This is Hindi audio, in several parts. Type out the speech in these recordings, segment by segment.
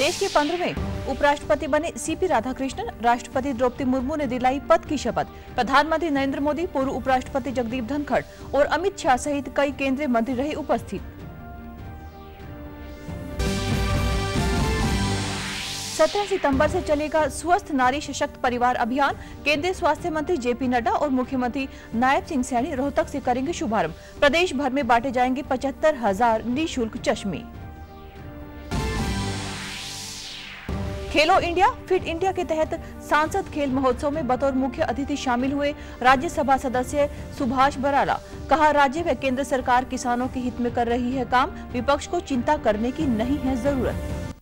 देश के 15वें उपराष्ट्रपति बने सीपी राधाकृष्णन, राष्ट्रपति द्रौपदी मुर्मू ने दिलाई पद की शपथ। प्रधानमंत्री नरेंद्र मोदी, पूर्व उपराष्ट्रपति जगदीप धनखड़ और अमित शाह सहित कई केंद्रीय मंत्री रहे उपस्थित। 17 सितंबर से चलेगा स्वस्थ नारी सशक्त परिवार अभियान। केंद्रीय स्वास्थ्य मंत्री जेपी नड्डा और मुख्यमंत्री नायब सिंह सैनी रोहतक से करेंगे शुभारंभ। प्रदेश भर में बांटे जाएंगे 75,000 निःशुल्क चश्मे। खेलो इंडिया फिट इंडिया के तहत सांसद खेल महोत्सव में बतौर मुख्य अतिथि शामिल हुए राज्यसभा सदस्य सुभाष बराला। कहा, राज्य व केंद्र सरकार किसानों के हित में कर रही है काम, विपक्ष को चिंता करने की नहीं है जरूरत।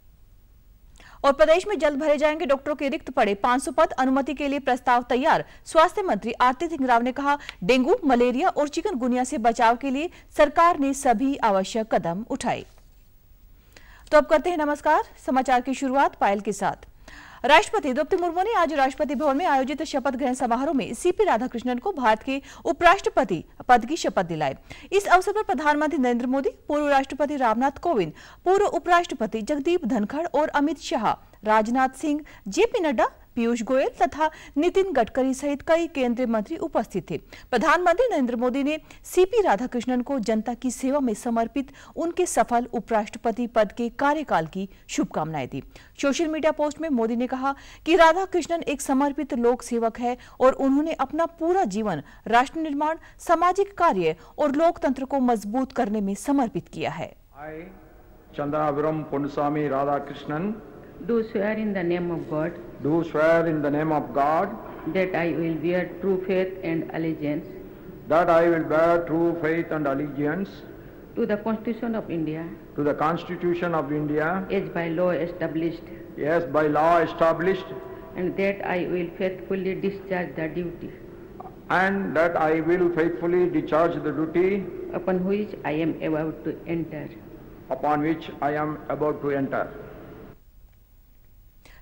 और प्रदेश में जल्द भरे जाएंगे डॉक्टरों के रिक्त पड़े 500 पद, अनुमति के लिए प्रस्ताव तैयार। स्वास्थ्य मंत्री आरती सिंह राव ने कहा, डेंगू, मलेरिया और चिकनगुनिया से बचाव के लिए सरकार ने सभी आवश्यक कदम उठाए। तो अब करते हैं नमस्कार। समाचार की शुरुआत पायल के साथ। राष्ट्रपति द्रौपदी मुर्मू ने आज राष्ट्रपति भवन में आयोजित शपथ ग्रहण समारोह में सीपी राधाकृष्णन को भारत के उपराष्ट्रपति पद की शपथ दिलाई। इस अवसर पर प्रधानमंत्री नरेंद्र मोदी, पूर्व राष्ट्रपति रामनाथ कोविंद, पूर्व उपराष्ट्रपति जगदीप धनखड़ और अमित शाह, राजनाथ सिंह, जेपी नड्डा, पीयूष गोयल तथा नितिन गडकरी सहित कई केंद्रीय मंत्री उपस्थित थे। प्रधानमंत्री नरेंद्र मोदी ने सीपी राधाकृष्णन को जनता की सेवा में समर्पित उनके सफल उपराष्ट्रपति पद के कार्यकाल की शुभकामनाएं दी। सोशल मीडिया पोस्ट में मोदी ने कहा कि राधाकृष्णन एक समर्पित लोक सेवक है और उन्होंने अपना पूरा जीवन राष्ट्र निर्माण, सामाजिक कार्य और लोकतंत्र को मजबूत करने में समर्पित किया है। चंद्रावरम पुन्नस्वामी Radhakrishnan do swear in the name of God that I will bear true faith and allegiance to the Constitution of India as by law established and that I will faithfully discharge the duty upon which I am about to enter.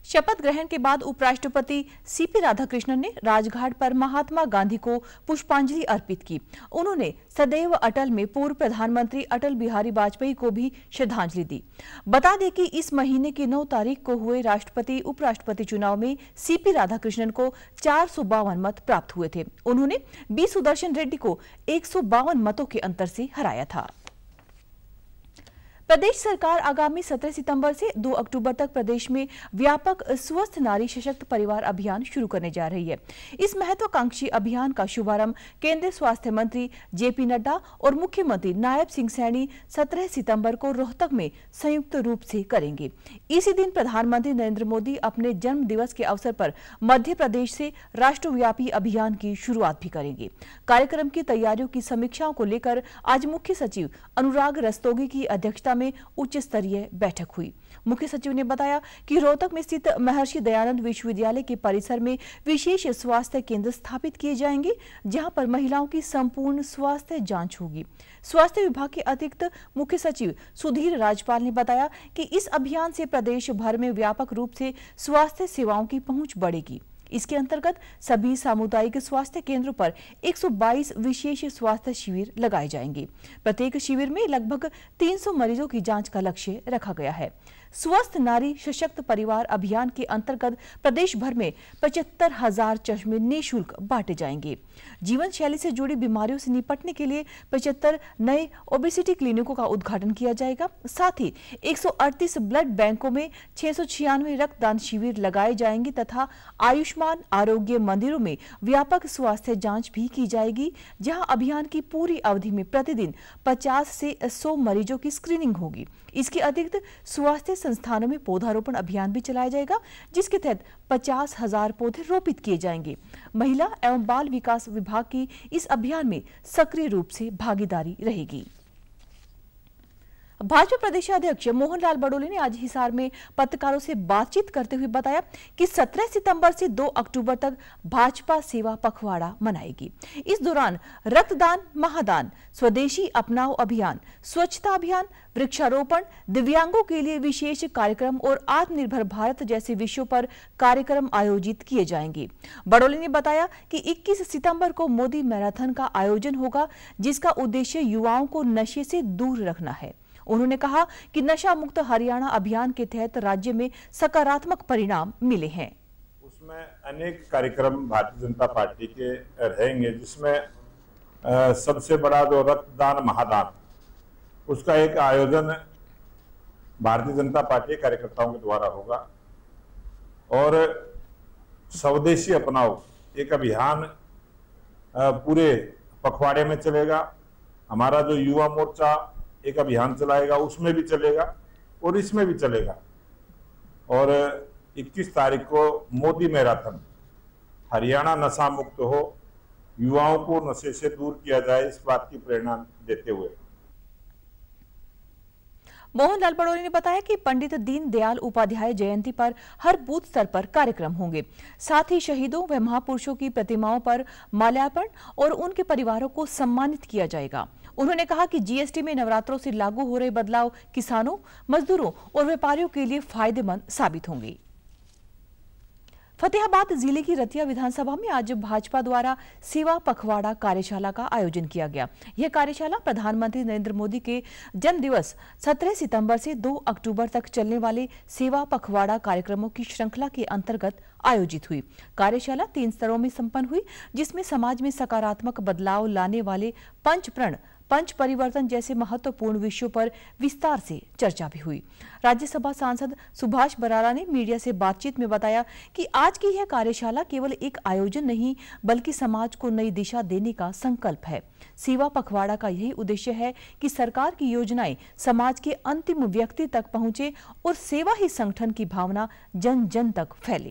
शपथ ग्रहण के बाद उपराष्ट्रपति सीपी राधाकृष्णन ने राजघाट पर महात्मा गांधी को पुष्पांजलि अर्पित की। उन्होंने सदैव अटल में पूर्व प्रधानमंत्री अटल बिहारी वाजपेयी को भी श्रद्धांजलि दी। बता दें कि इस महीने की 9 तारीख को हुए राष्ट्रपति उपराष्ट्रपति चुनाव में सीपी राधाकृष्णन को 452 मत प्राप्त हुए थे। उन्होंने बी सुदर्शन रेड्डी को 152 मतों के अंतर से हराया था। प्रदेश सरकार आगामी 17 सितंबर से 2 अक्टूबर तक प्रदेश में व्यापक स्वस्थ नारी सशक्त परिवार अभियान शुरू करने जा रही है। इस महत्वाकांक्षी अभियान का शुभारंभ केंद्रीय स्वास्थ्य मंत्री जेपी नड्डा और मुख्यमंत्री नायब सिंह सैनी 17 सितंबर को रोहतक में संयुक्त रूप से करेंगे। इसी दिन प्रधानमंत्री नरेंद्र मोदी अपने जन्म दिवस के अवसर पर मध्य प्रदेश से राष्ट्रव्यापी अभियान की शुरुआत भी करेंगे। कार्यक्रम की तैयारियों की समीक्षाओं को लेकर आज मुख्य सचिव अनुराग रस्तोगी की अध्यक्षता में उच्च स्तरीय बैठक हुई। मुख्य सचिव ने बताया कि रोहतक में स्थित महर्षि दयानंद विश्वविद्यालय के परिसर में विशेष स्वास्थ्य केंद्र स्थापित किए जाएंगे, जहां पर महिलाओं की संपूर्ण स्वास्थ्य जांच होगी। स्वास्थ्य विभाग के अतिरिक्त मुख्य सचिव सुधीर राजपाल ने बताया कि इस अभियान से प्रदेश भर में व्यापक रूप से स्वास्थ्य सेवाओं की पहुंच बढ़ेगी। इसके अंतर्गत सभी सामुदायिक स्वास्थ्य केंद्रों पर 122 विशेष स्वास्थ्य शिविर लगाए जाएंगे। प्रत्येक शिविर में लगभग 300 मरीजों की जांच का लक्ष्य रखा गया है। स्वस्थ नारी सशक्त परिवार अभियान के अंतर्गत प्रदेश भर में 75,000 चश्मे निःशुल्क बांटे जाएंगे। जीवन शैली से जुड़ी बीमारियों से निपटने के लिए 75 नए ओबेसिटी क्लिनिकों का उद्घाटन किया जाएगा। साथ ही 138 ब्लड बैंकों में 696 रक्तदान शिविर लगाए जाएंगे तथा आयुष्मान आरोग्य मंदिरों में व्यापक स्वास्थ्य जांच भी की जाएगी, जहां अभियान की पूरी अवधि में प्रतिदिन 50 से 100 मरीजों की स्क्रीनिंग होगी। इसके अतिरिक्त स्वास्थ्य संस्थानों में पौधारोपण अभियान भी चलाया जाएगा, जिसके तहत 50,000 पौधे रोपित किए जाएंगे। महिला एवं बाल विकास विभाग की इस अभियान में सक्रिय रूप से भागीदारी रहेगी। भाजपा प्रदेश अध्यक्ष मोहनलाल बडोले ने आज हिसार में पत्रकारों से बातचीत करते हुए बताया कि 17 सितंबर से 2 अक्टूबर तक भाजपा सेवा पखवाड़ा मनाएगी। इस दौरान रक्तदान, महादान, स्वदेशी अपनाओ अभियान, स्वच्छता अभियान, वृक्षारोपण, दिव्यांगों के लिए विशेष कार्यक्रम और आत्मनिर्भर भारत जैसे विषयों पर कार्यक्रम आयोजित किए जाएंगे। बडोले ने बताया कि 21 सितंबर को मोदी मैराथन का आयोजन होगा, जिसका उद्देश्य युवाओं को नशे से दूर रखना है। उन्होंने कहा कि नशा मुक्त हरियाणा अभियान के तहत राज्य में सकारात्मक परिणाम मिले हैं। उसमें अनेक कार्यक्रम भारतीय जनता पार्टी के रहेंगे, जिसमें सबसे बड़ा जो रक्तदान महादान, उसका एक आयोजन भारतीय जनता पार्टी कार्यकर्ताओं के द्वारा होगा। और स्वदेशी अपनाओ एक अभियान पूरे पखवाड़े में चलेगा। हमारा जो युवा मोर्चा एक अभियान चलाएगा, उसमें भी चलेगा और इसमें भी चलेगा। और 21 तारीख को मोदी मैराथन, हरियाणा नशा मुक्त हो, युवाओं को नशे से दूर किया जाए, इस बात की प्रेरणा देते हुए मोहनलाल बडोले ने बताया कि पंडित दीनदयाल उपाध्याय जयंती पर हर बूथ स्तर पर कार्यक्रम होंगे। साथ ही शहीदों व महापुरुषों की प्रतिमाओं पर माल्यार्पण और उनके परिवारों को सम्मानित किया जाएगा। उन्होंने कहा कि जीएसटी में नवरात्रों से लागू हो रहे बदलाव किसानों, मजदूरों और व्यापारियों के लिए फायदेमंद साबित होंगे। फतेहाबाद जिले की रतिया विधानसभा में आज भाजपा द्वारा सेवा पखवाड़ा कार्यशाला का आयोजन किया गया। यह कार्यशाला प्रधानमंत्री नरेंद्र मोदी के जन्म दिवस 17 सितंबर से 2 अक्टूबर तक चलने वाले सेवा पखवाड़ा कार्यक्रमों की श्रृंखला के अंतर्गत आयोजित हुई। कार्यशाला 3 स्तरों में संपन्न हुई, जिसमें समाज में सकारात्मक बदलाव लाने वाले पंच प्रण, पंच परिवर्तन जैसे महत्वपूर्ण विषयों पर विस्तार से चर्चा भी हुई। राज्यसभा सांसद सुभाष बराला ने मीडिया से बातचीत में बताया कि आज की यह कार्यशाला केवल एक आयोजन नहीं, बल्कि समाज को नई दिशा देने का संकल्प है। सेवा पखवाड़ा का यही उद्देश्य है कि सरकार की योजनाएं समाज के अंतिम व्यक्ति तक पहुंचे और सेवा ही संगठन की भावना जन जन तक फैले।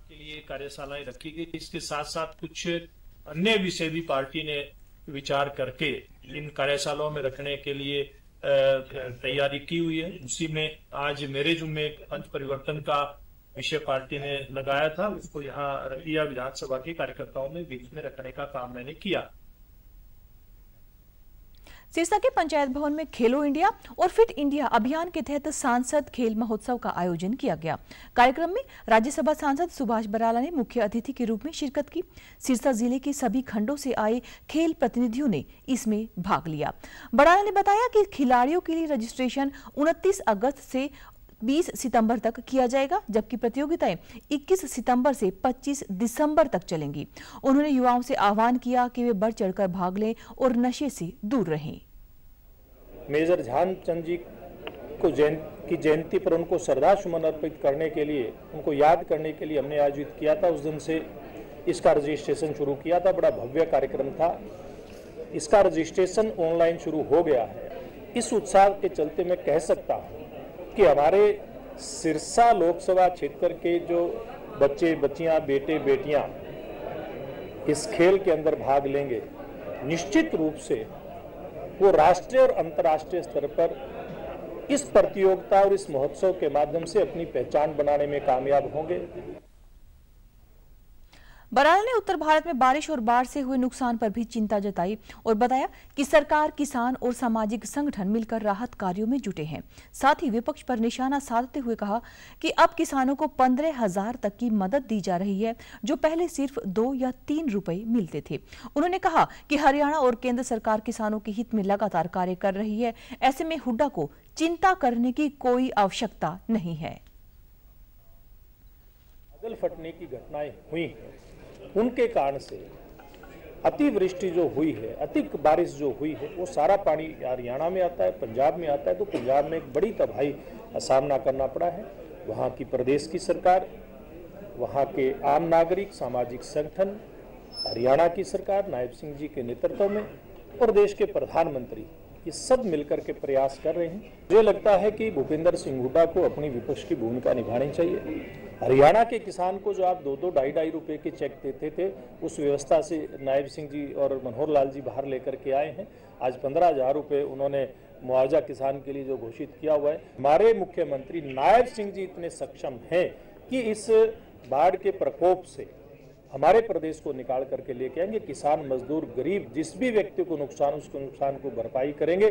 के लिए कार्यशालाएं रखी गई। इसके साथ साथ कुछ अन्य विषय भी पार्टी ने विचार करके इन कार्यशालाओं में रखने के लिए तैयारी की हुई है। उसी में आज मेरे जुम्मे पंच परिवर्तन का विषय पार्टी ने लगाया था, उसको यहाँ रतिया विधानसभा के कार्यकर्ताओं में बीच में रखने का काम मैंने किया। सिरसा के पंचायत भवन में खेलो इंडिया और फिट इंडिया अभियान के तहत सांसद खेल महोत्सव का आयोजन किया गया। कार्यक्रम में राज्यसभा सांसद सुभाष बराला ने मुख्य अतिथि के रूप में शिरकत की। सिरसा जिले के सभी खंडों से आए खेल प्रतिनिधियों ने इसमें भाग लिया। बराला ने बताया कि खिलाड़ियों के लिए रजिस्ट्रेशन 29 अगस्त से 20 सितंबर तक किया जाएगा, जबकि प्रतियोगिताएं 21 सितंबर से 25 दिसंबर तक चलेंगी। उन्होंने युवाओं से आह्वान किया कि वे बढ़ चढ़कर भाग लें और नशे से दूर रहें। मेजर ध्यानचंद जी की जयंती पर उनको श्रद्धासुमन अर्पित करने के लिए, उनको याद करने के लिए हमने आयोजित किया था। उस दिन से इसका रजिस्ट्रेशन शुरू किया था। बड़ा भव्य कार्यक्रम था। इसका रजिस्ट्रेशन ऑनलाइन शुरू हो गया है। इस उत्साह के चलते मैं कह सकता हूँ कि हमारे सिरसा लोकसभा क्षेत्र के जो बच्चे बच्चियां, बेटे बेटियां इस खेल के अंदर भाग लेंगे, निश्चित रूप से वो राष्ट्रीय और अंतर्राष्ट्रीय स्तर पर इस प्रतियोगिता और इस महोत्सव के माध्यम से अपनी पहचान बनाने में कामयाब होंगे। बराला ने उत्तर भारत में बारिश और बाढ़ से हुए नुकसान पर भी चिंता जताई और बताया कि सरकार, किसान और सामाजिक संगठन मिलकर राहत कार्यों में जुटे हैं। साथ ही विपक्ष पर निशाना साधते हुए कहा कि अब किसानों को 15,000 तक की मदद दी जा रही है, जो पहले सिर्फ 2 या 3 रुपए मिलते थे। उन्होंने कहा कि हरियाणा और केंद्र सरकार किसानों के हित में लगातार कार्य कर रही है। ऐसे में हुड्डा को चिंता करने की कोई आवश्यकता नहीं है। बादल फटने की घटनाएं हुई हैं, उनके कारण से अतिवृष्टि जो हुई है, अधिक बारिश जो हुई है, वो सारा पानी हरियाणा में आता है, पंजाब में आता है। तो पंजाब में एक बड़ी तबाही का सामना करना पड़ा है। वहाँ की प्रदेश की सरकार, वहाँ के आम नागरिक, सामाजिक संगठन, हरियाणा की सरकार नायब सिंह जी के नेतृत्व में और देश के प्रधानमंत्री, ये सब मिलकर के प्रयास कर रहे हैं। मुझे लगता है कि भूपेंद्र सिंह हुड्डा को अपनी विपक्ष की भूमिका निभानी चाहिए। हरियाणा के किसान को जो आप 2-2 रुपए के चेक देते थे, उस व्यवस्था से नायब सिंह जी और मनोहर लाल जी बाहर लेकर के आए हैं। आज 15,000 रुपये उन्होंने मुआवजा किसान के लिए जो घोषित किया हुआ है। हमारे मुख्यमंत्री नायब सिंह जी इतने सक्षम हैं कि इस बाढ़ के प्रकोप से हमारे प्रदेश को निकाल करके लेके आएंगे। किसान, मजदूर, गरीब, जिस भी व्यक्ति को नुकसान, उसको नुकसान को भरपाई करेंगे।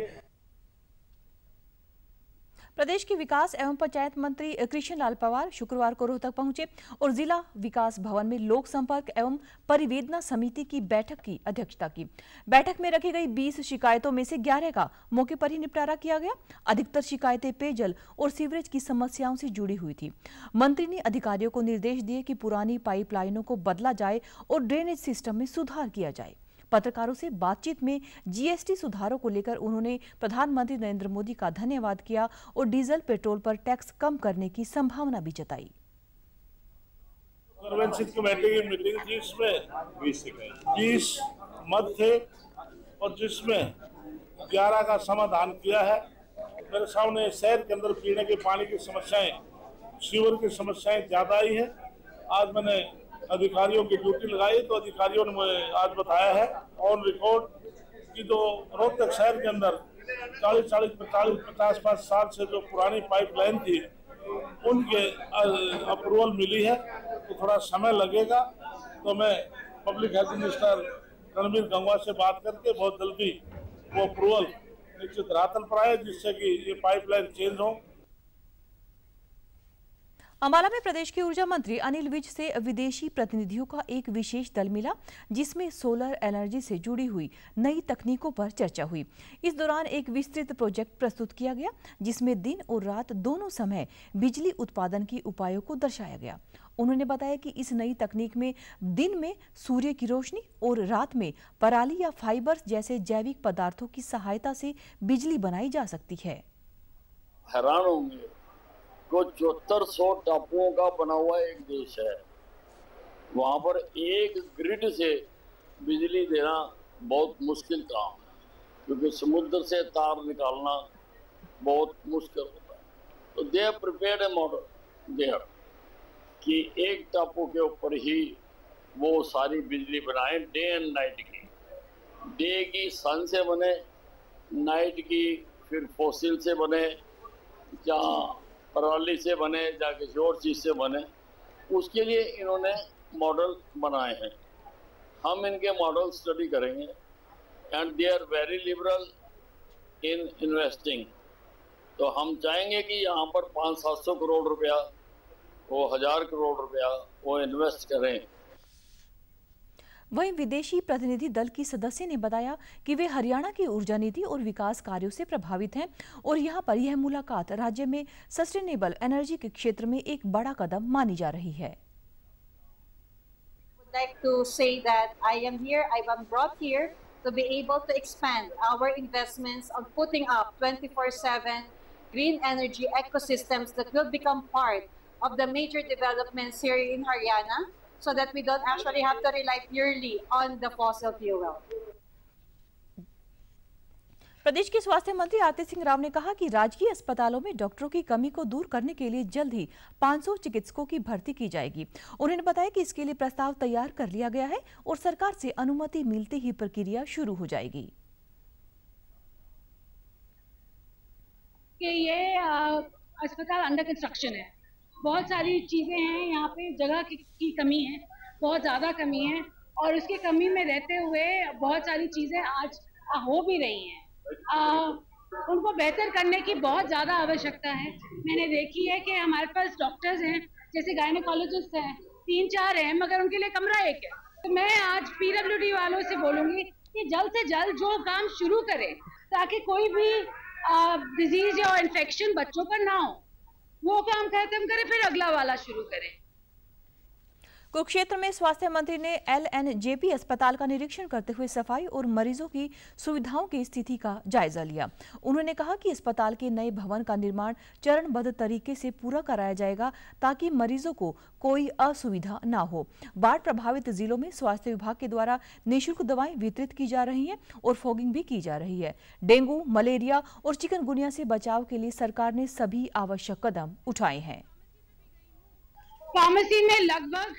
प्रदेश के विकास एवं पंचायत मंत्री कृष्ण लाल पंवार शुक्रवार को रोहतक पहुंचे और जिला विकास भवन में लोक संपर्क एवं परिवेदना समिति की बैठक की अध्यक्षता की। बैठक में रखी गई 20 शिकायतों में से 11 का मौके पर ही निपटारा किया गया। अधिकतर शिकायतें पेयजल और सीवरेज की समस्याओं से जुड़ी हुई थी। मंत्री ने अधिकारियों को निर्देश दिए कि पुरानी पाइपलाइनों को बदला जाए और ड्रेनेज सिस्टम में सुधार किया जाए। पत्रकारों से बातचीत में जीएसटी सुधारों को लेकर उन्होंने प्रधानमंत्री नरेंद्र मोदी का धन्यवाद किया और डीजल पेट्रोल पर टैक्स कम करने की संभावना भी जताई। कमेटी की मीटिंग थी, इसमें 20 मत थे और जिसमें 11 का समाधान किया है। मेरे सामने शहर के अंदर पीने के पानी की समस्याएं, सीवर की समस्याएं ज्यादा आई है। आज मैंने अधिकारियों की ड्यूटी लगाई तो अधिकारियों ने मुझे आज बताया है ऑन रिकॉर्ड कि जो रोहतक शहर के अंदर 40-50 साल से जो पुरानी पाइपलाइन थी उनके अप्रूवल मिली है। तो थोड़ा समय लगेगा, तो मैं public health minister Ranbir Gangwa से बात करके बहुत जल्दी वो अप्रूवल निश्चित धरातल पर आए जिससे कि ये पाइपलाइन चेंज हो। अंबाला में प्रदेश के ऊर्जा मंत्री अनिल विज से विदेशी प्रतिनिधियों का एक विशेष दल मिला, जिसमें सोलर एनर्जी से जुड़ी हुई नई तकनीकों पर चर्चा हुई। इस दौरान एक विस्तृत प्रोजेक्ट प्रस्तुत किया गया, जिसमें दिन और रात दोनों समय बिजली उत्पादन के उपायों को दर्शाया गया। उन्होंने बताया कि इस नई तकनीक में दिन में सूर्य की रोशनी और रात में पराली या फाइबर जैसे जैविक पदार्थों की सहायता से बिजली बनाई जा सकती है। हैरान होंगे को 7400 टापुओं का बना हुआ एक देश है, वहां पर एक ग्रिड से बिजली देना बहुत मुश्किल काम है, क्योंकि समुद्र से तार निकालना बहुत मुश्किल होता है। तो they have prepared a model there कि एक टापू के ऊपर ही वो सारी बिजली बनाए, डे एंड नाइट की। डे की सन से बने, नाइट की फिर फॉसिल से बने, जहाँ पराली से बने, या किसी और चीज से बने, उसके लिए इन्होंने मॉडल बनाए हैं। हम इनके मॉडल स्टडी करेंगे and they are very liberal in investing. तो हम चाहेंगे कि यहाँ पर 500-700 करोड़ रुपया, वो 1000 करोड़ रुपया वो इन्वेस्ट करें। वहीं विदेशी प्रतिनिधि दल की सदस्य ने बताया कि वे हरियाणा की ऊर्जा नीति और विकास कार्यों से प्रभावित हैं और यहां पर यह मुलाकात राज्य में सस्टेनेबल एनर्जी के क्षेत्र में एक बड़ा कदम मानी जा रही है। Like to say that I am brought here to be able to expand our investments on putting up 24/7 green energy ecosystems that will become part of the major developments here in Haryana, so that we don't actually have to rely purely on the fossil fuel. प्रदेश के स्वास्थ्य मंत्री आरती सिंह राव ने कहा कि राजकीय अस्पतालों में डॉक्टरों की कमी को दूर करने के लिए जल्द ही 500 चिकित्सकों की भर्ती की जाएगी। उन्होंने बताया कि इसके लिए प्रस्ताव तैयार कर लिया गया है और सरकार से अनुमति मिलते ही प्रक्रिया शुरू हो जाएगी। कि ये अस्पताल अंडर कंस्ट्रक्शन है, बहुत सारी चीजें हैं, यहाँ पे जगह की कमी है, बहुत ज़्यादा कमी है, और उसकी कमी में रहते हुए बहुत सारी चीज़ें आज हो भी रही हैं। उनको बेहतर करने की बहुत ज़्यादा आवश्यकता है। मैंने देखी है कि हमारे पास डॉक्टर्स हैं, जैसे गायनेकोलॉजिस्ट हैं, 3-4 हैं, मगर उनके लिए कमरा एक है। तो मैं आज पीडब्ल्यूडी वालों से बोलूँगी कि जल्द से जल्द जो काम शुरू करें, ताकि कोई भी डिजीज या इन्फेक्शन बच्चों पर ना हो, वो काम खत्म करें, फिर अगला वाला शुरू करें। कुरुक्षेत्र में स्वास्थ्य मंत्री ने LNJP अस्पताल का निरीक्षण करते हुए सफाई और मरीजों की सुविधाओं की स्थिति का जायजा लिया। उन्होंने कहा कि अस्पताल के नए भवन का निर्माण चरणबद्ध तरीके से पूरा कराया जाएगा ताकि मरीजों को कोई असुविधा न हो। बाढ़ प्रभावित जिलों में स्वास्थ्य विभाग के द्वारा निःशुल्क दवाएं वितरित की जा रही हैं और फॉगिंग भी की जा रही है। डेंगू, मलेरिया और चिकनगुनिया से बचाव के लिए सरकार ने सभी आवश्यक कदम उठाए हैं। फार्मेसी में लगभग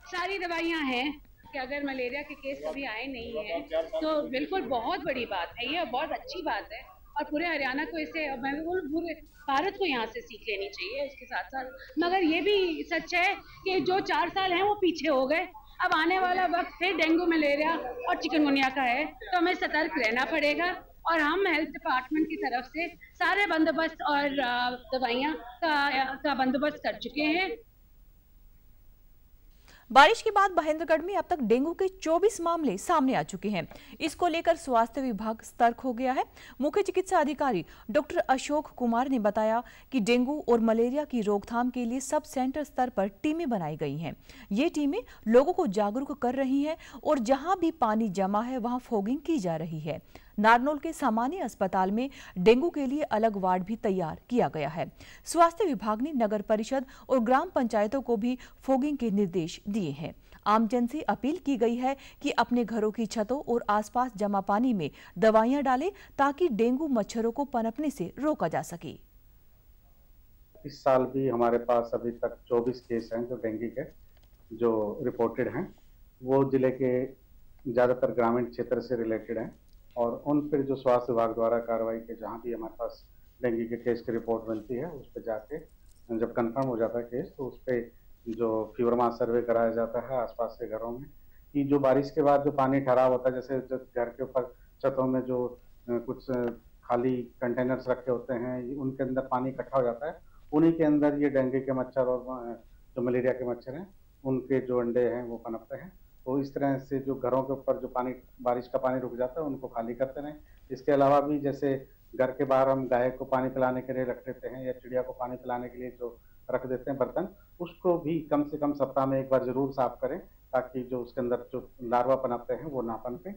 सारी दवाइयां हैं कि अगर मलेरिया के केस कभी आए नहीं है तो बिल्कुल बहुत बड़ी बात है, ये बहुत अच्छी बात है और पूरे हरियाणा को इससे, मैं पूरे भारत को यहाँ से सीख लेनी चाहिए। इसके साथ साथ मगर ये भी सच है कि जो 4 साल हैं वो पीछे हो गए। अब आने वाला वक्त फिर डेंगू, मलेरिया और चिकनगुनिया का है, तो हमें सतर्क रहना पड़ेगा और हम हेल्थ डिपार्टमेंट की तरफ से सारे बंदोबस्त और दवाइयाँ का बंदोबस्त कर चुके हैं। बारिश के बाद महेंद्रगढ़ में अब तक डेंगू के 24 मामले सामने आ चुके हैं। इसको लेकर स्वास्थ्य विभाग सतर्क हो गया है। मुख्य चिकित्सा अधिकारी डॉक्टर अशोक कुमार ने बताया कि डेंगू और मलेरिया की रोकथाम के लिए सब सेंटर स्तर पर टीमें बनाई गई हैं। ये टीमें लोगों को जागरूक कर रही हैं और जहां भी पानी जमा है वहां फॉगिंग की जा रही है। नारनौल के सामान्य अस्पताल में डेंगू के लिए अलग वार्ड भी तैयार किया गया है। स्वास्थ्य विभाग ने नगर परिषद और ग्राम पंचायतों को भी फॉगिंग के निर्देश दिए हैं। आमजन से अपील की गई है कि अपने घरों की छतों और आसपास जमा पानी में दवाइयां डालें ताकि डेंगू मच्छरों को पनपने से रोका जा सके। इस साल भी हमारे पास अभी तक 24 केस हैं जो डेंगू के जो रिपोर्टेड हैं, वो जिले के ज़्यादातर ग्रामीण क्षेत्र से रिलेटेड हैं और उन पर जो स्वास्थ्य विभाग द्वारा कार्रवाई के जहाँ भी हमारे पास डेंगू के केस की रिपोर्ट मिलती है उस पर जाके जब कंफर्म हो जाता है केस तो उस पर जो फीवर मास सर्वे कराया जाता है आसपास के घरों में कि जो बारिश के बाद जो पानी ठहराव होता है, जैसे जो घर के ऊपर छतों में जो कुछ खाली कंटेनर्स रखे होते हैं उनके अंदर पानी इकट्ठा हो जाता है, उन्हीं के अंदर ये डेंगू के मच्छर और जो मलेरिया के मच्छर हैं उनके जो अंडे हैं वो पनपते हैं। तो इस तरह से जो घरों के ऊपर जो पानी बारिश का पानी रुक जाता है उनको खाली करते रहें। इसके अलावा भी जैसे घर के बाहर हम गाय को पानी पिलाने के लिए रख देते हैं या चिड़िया को पानी पिलाने के लिए जो रख देते हैं बर्तन, उसको भी कम से कम सप्ताह में एक बार जरूर साफ करें ताकि जो उसके अंदर जो लार्वा पनपते हैं वो ना पनपे।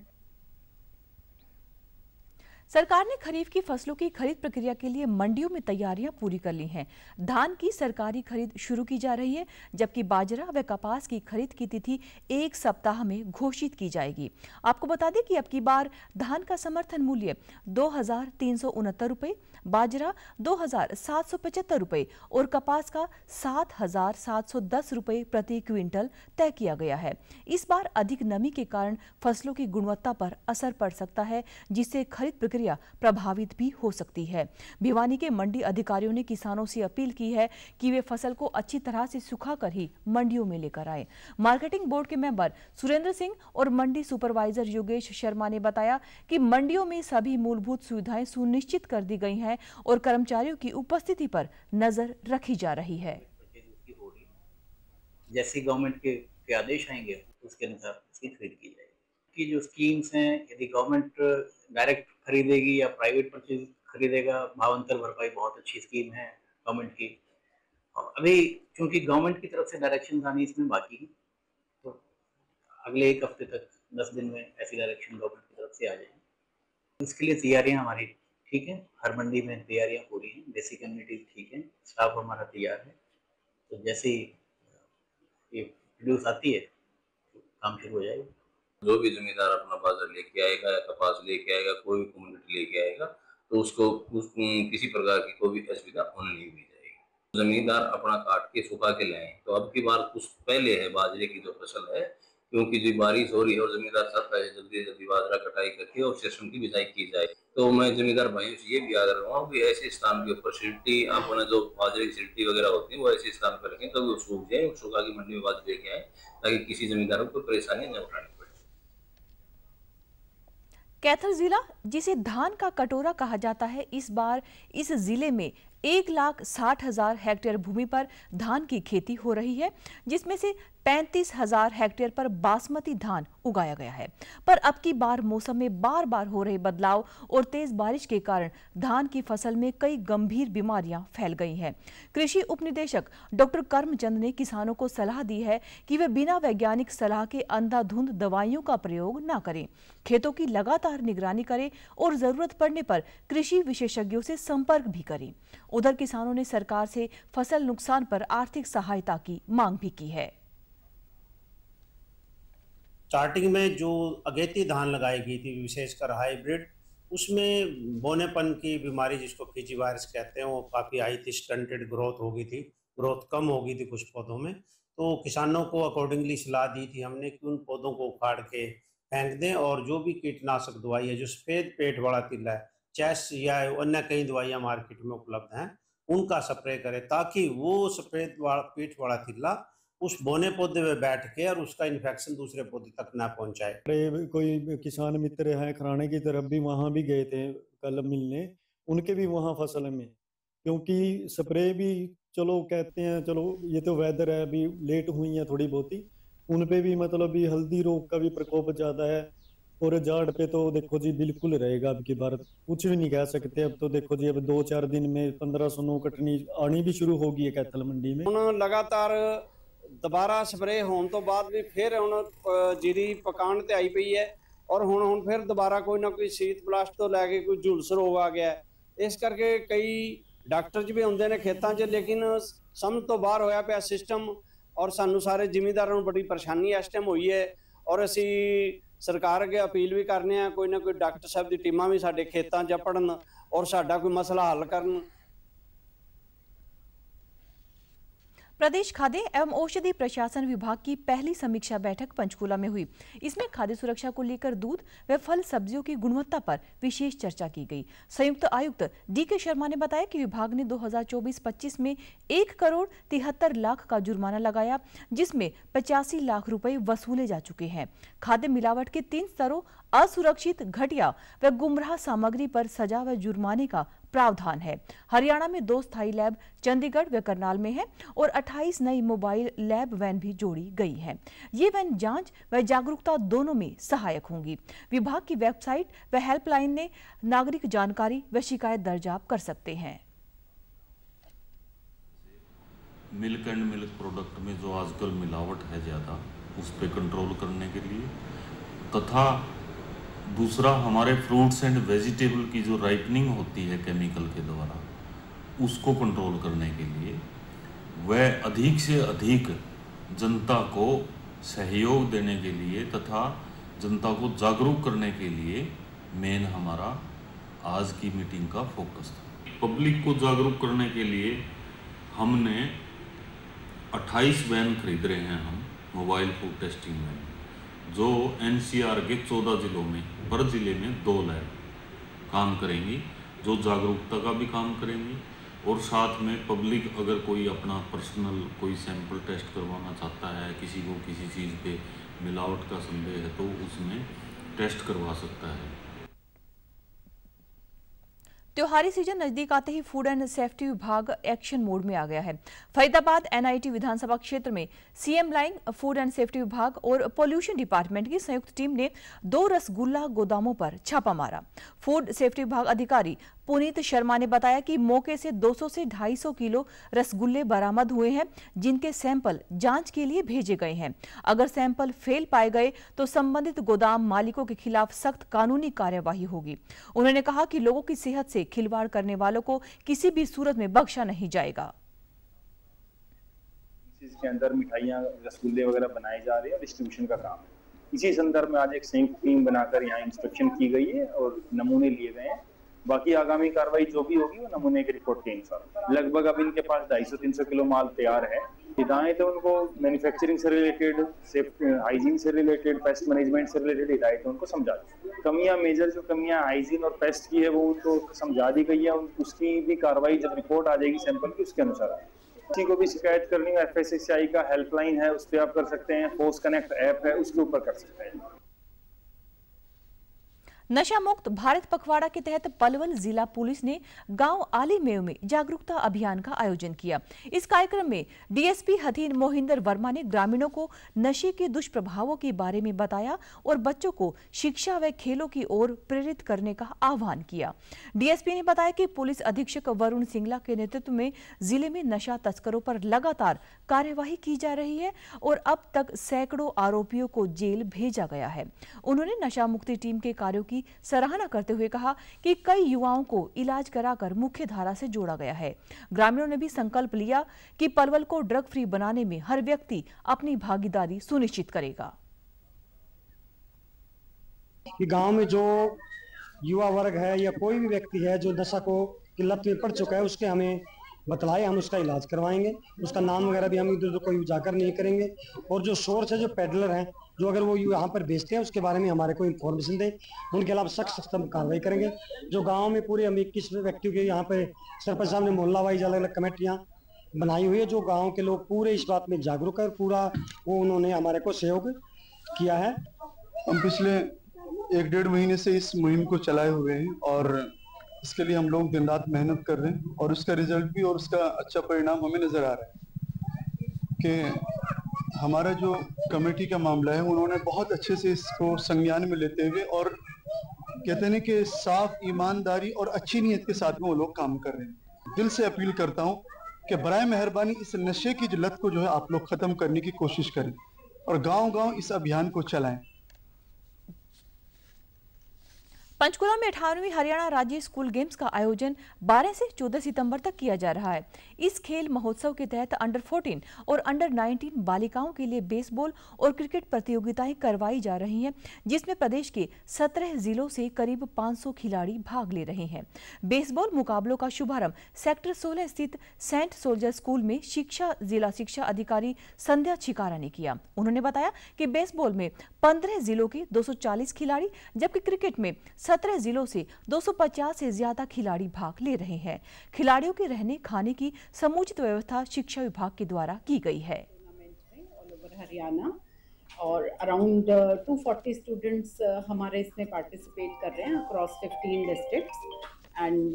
सरकार ने खरीफ की फसलों की खरीद प्रक्रिया के लिए मंडियों में तैयारियां पूरी कर ली हैं। धान की सरकारी खरीद शुरू की जा रही है, जबकि बाजरा व कपास की खरीद की तिथि 1 सप्ताह में घोषित की जाएगी। आपको बता दें कि अब की बार धान का समर्थन मूल्य 2,369 रुपये, बाजरा 2,775 रुपये और कपास का 7,710 रुपये प्रति क्विंटल तय किया गया है। इस बार अधिक नमी के कारण फसलों की गुणवत्ता पर असर पड़ सकता है, जिससे खरीद प्रक्रिया प्रभावित भी हो सकती है। भिवानी के मंडी अधिकारियों ने किसानों से अपील की है कि वे फसल को अच्छी तरह से सुखाकर ही मंडियों में लेकर आएं। मार्केटिंग बोर्ड के मेंबर सुरेंद्र सिंह और मंडी सुपरवाइजर योगेश शर्मा ने बताया कि मंडियों में सभी मूलभूत सुविधाएं सुनिश्चित कर दी गई हैं और कर्मचारियों की उपस्थिति पर नजर रखी जा रही है। जैसे गवर्नमेंट के आदेश आएंगे उसके अनुसार उसकी खरीद की जाएगी। कि जो स्कीम्स हैं, यदि गवर्नमेंट डायरेक्ट खरीदेगी या प्राइवेट परचेज खरीदेगा, भावांतर भरपाई बहुत अच्छी स्कीम है गवर्नमेंट की। और अभी क्योंकि गवर्नमेंट की तरफ से डायरेक्शन आनी इसमें बाकी है, तो अगले 1 हफ्ते तक 10 दिन में ऐसी डायरेक्शन गवर्नमेंट की तरफ से आ जाएगी। इसके लिए तैयारियां हमारी ठीक है, हर मंडी में तैयारियां पूरी हैं, बेसिक कम्युनिटी ठीक है, स्टाफ हमारा तैयार है। तो जैसे ही ये प्रोड्यूस आती है तो काम शुरू हो जाएगा। जो भी जमींदार अपना बाजार लेके आएगा या कपास लेके आएगा, कोई भी कम्युनिटी लेके आएगा, तो उसको किसी प्रकार की कोई भी असुविधा होने नहीं दी जाएगी। जमींदार अपना काट के सुखा के लाएं। तो अब की बार कुछ पहले है बाजरे की जो फसल है, क्योंकि जो बारिश हो रही है और जमींदार चाहता है जल्दी जल्दी बाजरा कटाई करके और सेशन की बिजाई की जाए। तो मैं जमींदार भाइयों से ये भी आग्रह कर रहा हूँ कि ऐसे स्थान के ऊपर सिल्टी अपना जो बाजरे की सिल्टी वगैरह होती है वो ऐसे स्थान पर रखें तो वो सूख जाए, सुखा की मंडी में बाजरे लेके आए ताकि किसी जमींदारों को परेशानी न उठानी पड़े। कैथल जिला, जिसे धान का कटोरा कहा जाता है, इस बार इस जिले में 1,60,000 हेक्टेयर भूमि पर धान की खेती हो रही है, जिसमें से 35,000 हेक्टेयर पर बासमती धान उगाया गया है। पर अब की बार मौसम में बार बार हो रहे बदलाव और तेज बारिश के कारण धान की फसल में कई गंभीर बीमारियां फैल गई हैं। कृषि उपनिदेशक डॉक्टर करमचंद ने किसानों को सलाह दी है कि वे बिना वैज्ञानिक सलाह के अंधाधुंध दवाइयों का प्रयोग न करें, खेतों की लगातार निगरानी करें और जरूरत पड़ने पर कृषि विशेषज्ञों से संपर्क भी करें। उधर किसानों ने सरकार से फसल नुकसान पर आर्थिक सहायता की मांग भी की है। स्टार्टिंग में जो अगेती धान लगाई गई थी, विशेषकर हाइब्रिड, उसमें बोनेपन की बीमारी जिसको फीजी वायरस कहते हैं वो काफ़ी आई थी, स्टंटेड ग्रोथ हो गई थी, ग्रोथ कम हो गई थी कुछ पौधों में। तो किसानों को अकॉर्डिंगली सलाह दी थी हमने कि उन पौधों को उखाड़ के फेंक दें और जो भी कीटनाशक दवाई है, जो सफ़ेद पेट वाला तिल्ला है, चेस या अन्य कई दवाइयाँ मार्केट में उपलब्ध हैं, उनका स्प्रे करें ताकि वो सफ़ेद पेट वाला तिल्ला उस बोने पौधे में बैठ के और उसका इन्फेक्शन दूसरे पौधे तक ना पहुंचाए। कोई किसान मित्र हैं खराणे की तरफ भी, वहाँ भी गए थे कल मिलने, उनके भी वहाँ फसल में, क्योंकि स्प्रे भी चलो कहते हैं, चलो ये तो वेदर है, अभी लेट हुई है थोड़ी बहुत ही, उन पे भी मतलब भी हल्दी रोग का भी प्रकोप ज़्यादा है और जाड़ पे तो देखो जी बिल्कुल रहेगा। अब की बार कुछ भी नहीं कह सकते। अब तो देखो जी अब 2-4 दिन में 1509 कटनी आनी भी शुरू होगी है कैथल मंडी में। लगातार दोबारा स्प्रे होने तो बाद भी फिर हुण जीरी पकाण ते आई पई है और हुण फिर दोबारा कोई ना कोई शीत ब्लास्ट तो लैके कोई झुलस रोग आ गया है। इस करके कई डॉक्टर भी आउंदे ने खेतां 'च, लेकिन समझ तो बाहर होया पिया सिस्टम और सानू सारे जिमीदारां नूं बड़ी परेशानी इस टाइम हुई है और असी सरकार अगे अपील भी करने हैं कोई ना कोई डॉक्टर साहब की टीमां भी साडे खेतां 'च पड़न और साडा कोई मसला हल करन। प्रदेश खाद्य एवं औषधि प्रशासन विभाग की पहली समीक्षा बैठक पंचकूला में हुई। इसमें खाद्य सुरक्षा को लेकर दूध व फल सब्जियों की गुणवत्ता पर विशेष चर्चा की गई। संयुक्त आयुक्त DK शर्मा ने बताया कि विभाग ने 2024-25 में 1 करोड़ 73 लाख का जुर्माना लगाया, जिसमें 85 लाख रुपए वसूले जा चुके हैं। खाद्य मिलावट के 3 स्तरों असुरक्षित, घटिया व गुमराह सामग्री पर सजा व जुर्माने का प्रावधान है। हरियाणा में 2 स्थायी लैब चंडीगढ़ व करनाल में है और 28 नई मोबाइल लैब वैन भी जोड़ी गई हैं। ये वैन जांच व जागरूकता दोनों में सहायक होंगी। विभाग की वेबसाइट व हेल्पलाइन ने नागरिक जानकारी व शिकायत दर्ज आप कर सकते हैं। मिल्क एंड मिल्क प्रोडक्ट में जो आजकल मिलावट है ज़्यादा, उस पर कंट्रोल करने के लिए, तथा दूसरा हमारे फ्रूट्स एंड वेजिटेबल की जो राइपनिंग होती है केमिकल के द्वारा, उसको कंट्रोल करने के लिए वह अधिक से अधिक जनता को सहयोग देने के लिए तथा जनता को जागरूक करने के लिए मेन हमारा आज की मीटिंग का फोकस था। पब्लिक को जागरूक करने के लिए हमने 28 वैन खरीद रहे हैं हम, मोबाइल फूड टेस्टिंग वैन, जो NCR के 14 जिलों में, हर जिले में 2 लैब काम करेंगी, जो जागरूकता का भी काम करेंगी और साथ में पब्लिक अगर कोई अपना पर्सनल कोई सैंपल टेस्ट करवाना चाहता है, किसी को किसी चीज़ पे मिलावट का संदेह है, तो उसमें टेस्ट करवा सकता है। त्योहारी सीजन नजदीक आते ही फूड एंड सेफ्टी विभाग एक्शन मोड में आ गया है। फरीदाबाद NIT विधानसभा क्षेत्र में CM line, food and safety विभाग और पॉल्यूशन डिपार्टमेंट की संयुक्त टीम ने 2 रसगुल्ला गोदामों पर छापा मारा। फूड सेफ्टी विभाग अधिकारी पुनीत शर्मा ने बताया कि मौके से 200 से 250 किलो रसगुल्ले बरामद हुए हैं, जिनके सैंपल जांच के लिए भेजे गए हैं। अगर सैंपल फेल पाए गए तो संबंधित गोदाम मालिकों के खिलाफ सख्त कानूनी कार्यवाही होगी। उन्होंने कहा कि लोगों की सेहत से खिलवाड़ करने वालों को किसी भी सूरत में बख्शा नहीं जाएगा। इसके अंदर मिठाइयाँ, रसगुल्ले वगैरह बनाए जा रहे हैं और डिस्ट्रीब्यूशन का काम है। इसी संदर्भ में आज एक संयुक्त टीम बनाकर यहाँ इंस्पेक्शन की गई है और नमूने लिए गए हैं। बाकी आगामी कार्रवाई जो भी होगी वो नमूने की रिपोर्ट के अनुसार। लगभग अब इनके पास 250-300 किलो माल तैयार है। हिदायत है उनको मैन्युफैक्चरिंग से रिलेटेड, हाइजीन से रिलेटेड, पेस्ट मैनेजमेंट से रिलेटेड हिदायत उनको समझा दी। कमियां, मेजर जो कमियां हाइजीन और पेस्ट की है वो उनको समझा दी गई है। उसकी भी कार्रवाई जब रिपोर्ट आ जाएगी सैंपल की, उसके अनुसार आएगी। किसी को भी शिकायत करनी है, FSSAI का हेल्पलाइन है, उस पर आप कर सकते हैं। पोस्ट कनेक्ट ऐप है, उसके ऊपर कर सकते हैं। नशा मुक्त भारत पखवाड़ा के तहत पलवल जिला पुलिस ने गांव आलीमेव में जागरूकता अभियान का आयोजन किया। इस कार्यक्रम में डीएसपी हथीन मोहिंदर वर्मा ने ग्रामीणों को नशे के दुष्प्रभावों के बारे में बताया और बच्चों को शिक्षा व खेलों की ओर प्रेरित करने का आह्वान किया। डीएसपी ने बताया कि पुलिस अधीक्षक वरुण सिंगला के नेतृत्व में जिले में नशा तस्करों पर लगातार कार्यवाही की जा रही है और अब तक सैकड़ों आरोपियों को जेल भेजा गया है। उन्होंने नशा मुक्ति टीम के कार्यों की सराहना करते हुए कहा कि कई युवाओं को इलाज कराकर मुख्य धारा से जोड़ा गया है। ग्रामीणों ने भी संकल्प लिया कि पलवल को ड्रग फ्री बनाने में हर व्यक्ति अपनी भागीदारी सुनिश्चित करेगा। कि गांव में जो युवा वर्ग है या कोई भी व्यक्ति है जो नशा को की लत में पड़ चुका है, उसके हमें बतलाए, हम उसका इलाज करवाएंगे। उसका नाम वगैरह भी हम इधर उधर कोई उजागर नहीं करेंगे। और जो सोर्स है, जो पेडलर हैं, जो अगर वो यहाँ पर बेचते हैं, उसके बारे में हमारे को इन्फॉर्मेशन दें, उनके खिलाफ सख्त कार्रवाई करेंगे। जो गांव में पूरे हम 21 व्यक्तियों के यहाँ पे सरपंच साहब ने मोहल्ला वाइज अलग अलग कमेटियाँ बनाई हुई है, जो गाँव के लोग पूरे इस बात में जागरूक है, पूरा वो उन्होंने हमारे को सहयोग किया है। हम पिछले 1-1.5 महीने से इस मुहिम को चलाए हुए हैं और इसके लिए हम लोग दिन रात मेहनत कर रहे हैं और उसका रिजल्ट भी और उसका अच्छा परिणाम हमें नजर आ रहा है कि हमारा जो कमेटी का मामला है, उन्होंने बहुत अच्छे से इसको संज्ञान में लेते हुए और कहते हैं कि साफ ईमानदारी और अच्छी नीयत के साथ में वो लोग काम कर रहे हैं। दिल से अपील करता हूँ कि बराए मेहरबानी इस नशे की लत को जो है आप लोग खत्म करने की कोशिश करें और गाँव-गाँव इस अभियान को चलाएं। पंचकुला में 18वीं हरियाणा राज्य स्कूल गेम्स का आयोजन 12 से 14 सितंबर तक किया जा रहा है। इस खेल महोत्सव के तहत अंडर 14 और अंडर 19 बालिकाओं के लिए बेसबॉल और क्रिकेट प्रतियोगिताएं करवाई जा रही हैं, जिसमें प्रदेश के 17 जिलों से करीब 500 खिलाड़ी भाग ले रहे हैं। बेसबॉल मुकाबलों का शुभारंभ सेक्टर 16 स्थित सेंट सोल्जर स्कूल में जिला शिक्षा अधिकारी संध्या छिकारा ने किया। उन्होंने बताया कि बेसबॉल में 15 जिलों के 240 खिलाड़ी, जबकि क्रिकेट में 17 जिलों से 250 से ज्यादा खिलाड़ी भाग ले रहे हैं। खिलाड़ियों के रहने खाने की समुचित व्यवस्था शिक्षा विभाग के द्वारा की गई है। ऑल ओवर हरियाणा और अराउंड 240 स्टूडेंट्स हमारे इसमें पार्टिसिपेट कर रहे हैं अक्रॉस 15 डिस्ट्रिक्ट्स एंड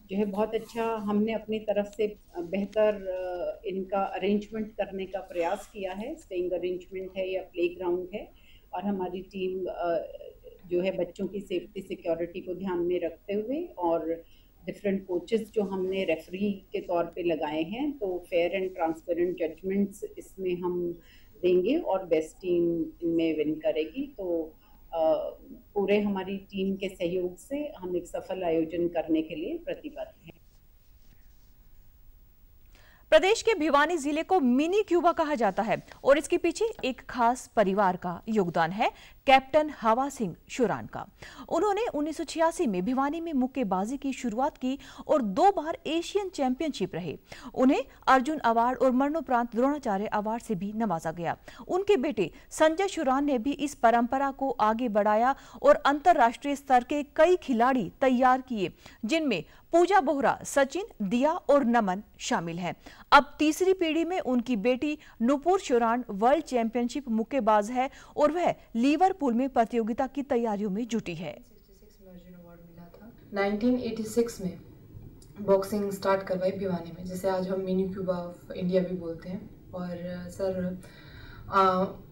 जो है बहुत अच्छा हमने अपनी तरफ से बेहतर इनका अरेंजमेंट करने का प्रयास किया है। स्टेइंग अरेंजमेंट है या प्लेग्राउंड है और हमारी टीम जो है बच्चों की सेफ्टी सिक्योरिटी को ध्यान में रखते हुए और डिफरेंट कोचेस जो हमने रेफरी के तौर पे लगाए हैं, तो फेयर एंड ट्रांसपेरेंट जजमेंट्स इसमें हम देंगे और बेस्ट टीम इनमें विन करेगी। तो पूरे हमारी टीम के सहयोग से हम एक सफल आयोजन करने के लिए प्रतिबद्ध हैं। प्रदेश के भिवानी जिले को मिनी क्यूबा कहा जाता है और इसके पीछे एक खास परिवार का योगदान है, कैप्टन हवा सिंह शुरान का। उन्होंने 1986 में भिवानी में मुक्केबाजी की शुरुआत की और 2 बार एशियन चैंपियनशिप रहे। उन्हें अर्जुन अवार्ड और मरणोपरांत द्रोणाचार्य अवार्ड से भी नवाजा गया। उनके बेटे संजय शुरान ने भी इस परंपरा को आगे बढ़ाया और अंतर्राष्ट्रीय स्तर के कई खिलाड़ी तैयार किए, जिनमें पूजा बोहरा, सचिन, दिया और नमन शामिल हैं। अब तीसरी पीढ़ी में उनकी बेटी नुपुर शुरान वर्ल्ड चैंपियनशिप मुक्केबाज है और वह लिवरपूल में प्रतियोगिता की तैयारियों में जुटी है। 1986 में बॉक्सिंग स्टार्ट करवाई भिवानी में, जिसे आज हम मिनी क्यूबा ऑफ इंडिया भी बोलते हैं। और सर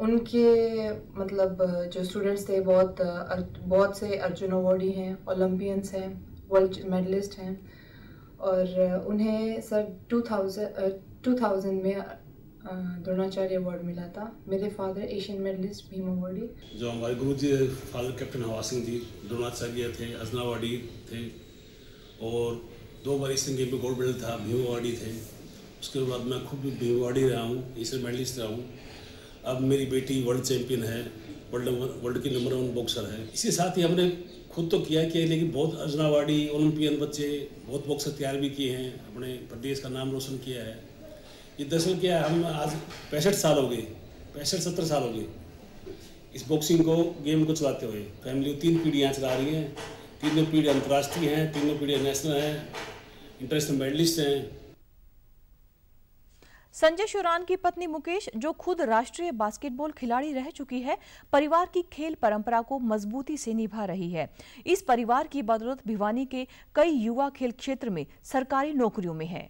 उनके मतलब जो स्टूडेंट्स थे बहुत से अर्जुन अवार्डी हैं, ओलंपियंस हैं, वर्ल्ड मेडलिस्ट हैं और उन्हें सर 2000 में द्रोणाचार्य अवार्ड मिला था। मेरे father Asian medalist Bhim awardee. जो हमारे गुरु जी फादर कैप्टन हवा सिंह जी द्रोणाचार्य थे, अर्जुन अवार्डी थे और 2 बार एशियन गेम में गोल्ड मेडल था, भीम अवार्डी थे। उसके बाद मैं खुद भी भीम अवार्डी रहा हूँ, एशियन मेडलिस्ट रहा हूँ। अब मेरी बेटी वर्ल्ड चैंपियन है, वर्ल्ड की नंबर 1 बॉक्सर है। इसके साथ ही हमने खुद तो किया, लेकिन बहुत अर्जुन अवार्डी ओलंपियन बच्चे बहुत बॉक्सर तैयार भी किए हैं, अपने प्रदेश का नाम रोशन किया है। ये दरअसल क्या है, हम आज 65 साल हो गए, 65-70 साल हो गए इस बॉक्सिंग को गेम को चलाते हुए। फैमिली 3 पीढ़ियाँ चला रही हैं, तीनों पीढ़ी अंतर्राष्ट्रीय हैं, तीनों पीढ़ी नेशनल हैं, इंटरनेशनल मेडलिस्ट हैं। संजय शुरान की पत्नी मुकेश, जो खुद राष्ट्रीय बास्केटबॉल खिलाड़ी रह चुकी है, परिवार की खेल परंपरा को मजबूती से निभा रही है। इस परिवार की बदौलत भिवानी के कई युवा खेल क्षेत्र में सरकारी नौकरियों में हैं।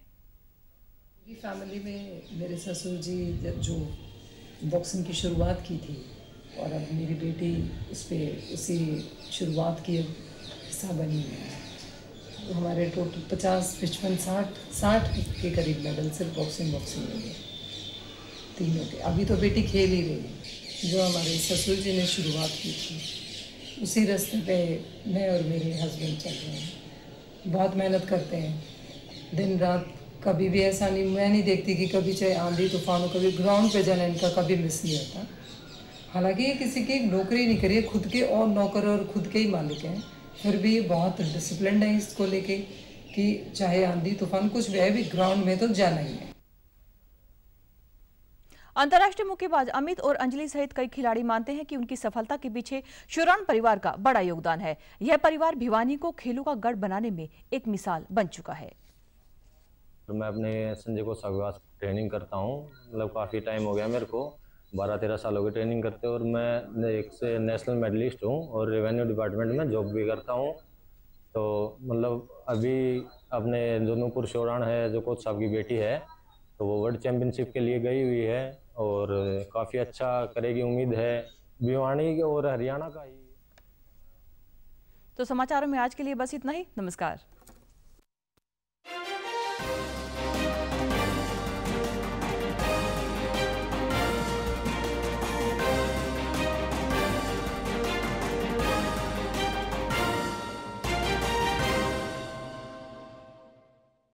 मेरी फैमिली में मेरे ससुर जी जो बॉक्सिंग की शुरुआत की थी और अब मेरी बेटी उसी शुरुआत की हिस्सा बनी है। तो हमारे टोटल 50, 55, 60 के करीब मेडल सिर्फ बॉक्सिंग में है तीनों के। अभी तो बेटी खेल ही रही है। जो हमारे ससुर जी ने शुरुआत की थी उसी रास्ते पे मैं और मेरे हस्बैंड चल रहे हैं। बहुत मेहनत करते हैं दिन रात, कभी भी ऐसा नहीं, मैं नहीं देखती कि कभी चाहे आंधी तूफान हो, कभी ग्राउंड पे जाना इनका कभी मिस नहीं होता। हालांकि ये किसी की नौकरी नहीं करी है, खुद के और नौकर और खुद के ही मालिक हैं, फिर भी बहुत डिसिप्लिन है इसको लेके कि चाहे आंधी तूफान कुछ भी है, भी ग्राउंड में तो जाना ही है। अंतर्राष्ट्रीय मुक्केबाज अमित और अंजलि सहित कई खिलाड़ी मानते हैं कि उनकी सफलता के पीछे शुरान परिवार का बड़ा योगदान है। यह परिवार भिवानी को खेलों का गढ़ बनाने में एक मिसाल बन चुका है। मैं अपने संजय को सहवास ट्रेनिंग करता हूँ, मतलब काफ़ी टाइम हो गया मेरे को, 12-13 साल हो गए ट्रेनिंग करते, और मैं एक से नेशनल मेडलिस्ट हूँ और रेवेन्यू डिपार्टमेंट में जॉब भी करता हूँ। तो मतलब अभी अपने जो नूपुर शुरान है, जो कोच साहब की बेटी है, तो वो वर्ल्ड चैम्पियनशिप के लिए गई हुई है और काफ़ी अच्छा करेगी, उम्मीद है भिवानी और हरियाणा का ही। तो समाचारों में आज के लिए बस इतना ही। नमस्कार।